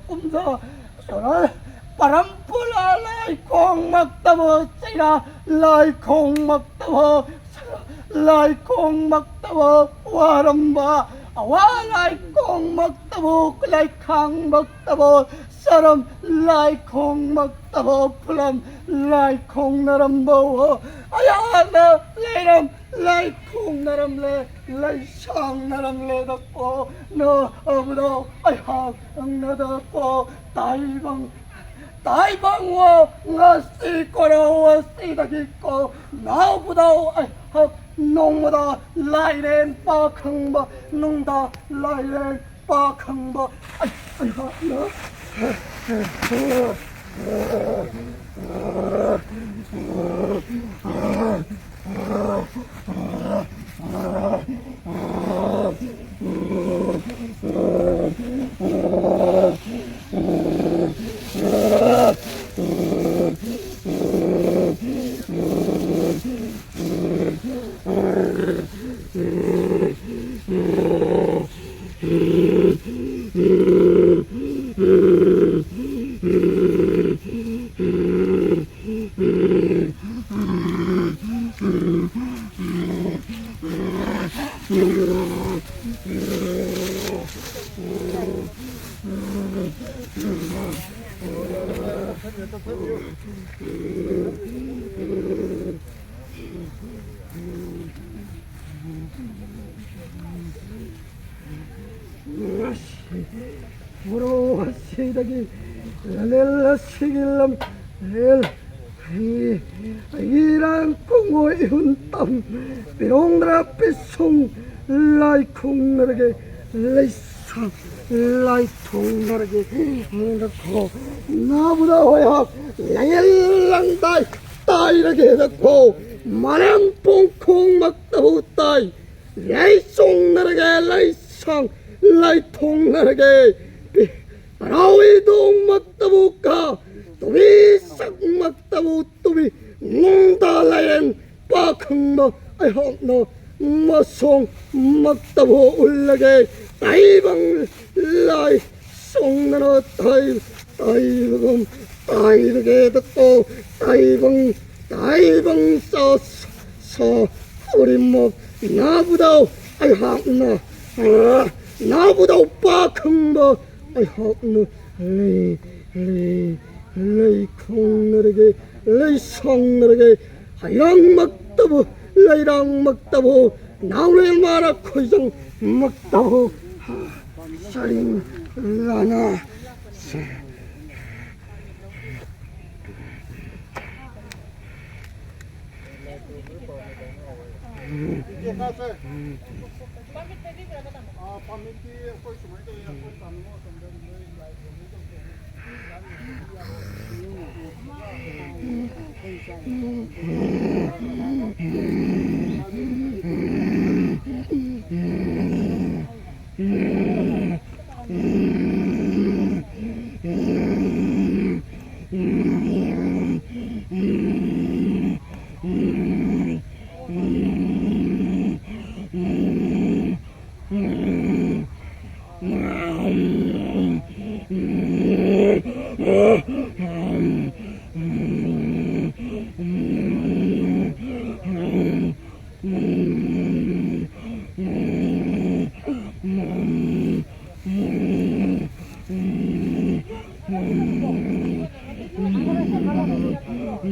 꿈서 solar parampula lai kong magtabo sila lai kong magtabo lai kong magtabo waramba awalay kong magtabo lai kang magtabo saram lai kong magtabo pulam lai kong narambo ayana leram lai kong naramle lai sang naramle dako no abudo ay hang ang nadako taibang ngasi korawa sidagiko nabudo ay hang 농보다 라이렌 빠캉바 농다 라이렌 빠캉바 아이하 너 부러워시다기 렐라시길람 이란 공고의 훈땀 비롱드라 삐송 라이콩 나르게 레이상 라이통 나르게 넣고 나보다 허약 랑엘랑다이 따이라게 넣고 마냥 뽕콩 막다보 따이 레이송 나르게 레이상 라이통 나르게 라위동 막다보까 또비 싹 막다보 또비 농다라엔 빠캉마 아이허너 마송 막다보 올라게 따이방 라이 송나라 따이방 따이르게 듣고 따이방 써 우리 뭐 나보다 아이허너 나보다 빠캉마 아이허너 레이 콩나르게 레이 성나르게 하이랑 막다보 레이랑 막다보 나우레 마라 코이장 막다보 살인 라나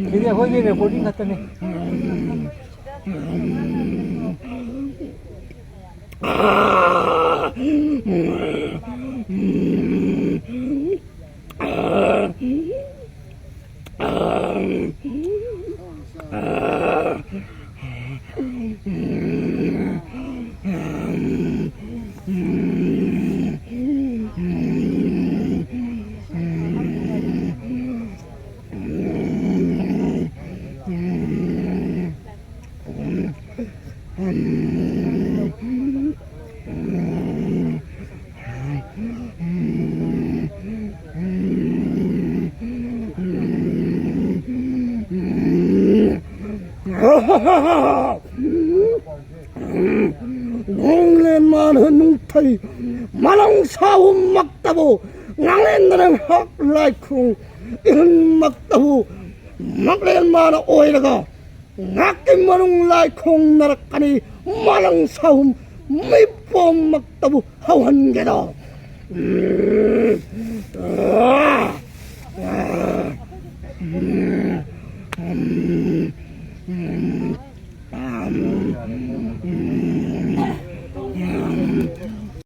Jadi aku ini recording kata ni. 농래만 헌웅타이 만왕사원 막다보 Nangin hak lai khung in maktahu maklen mana oiraga ngakim manung lai khung narakani malang sahum may pom maktabu hawan geda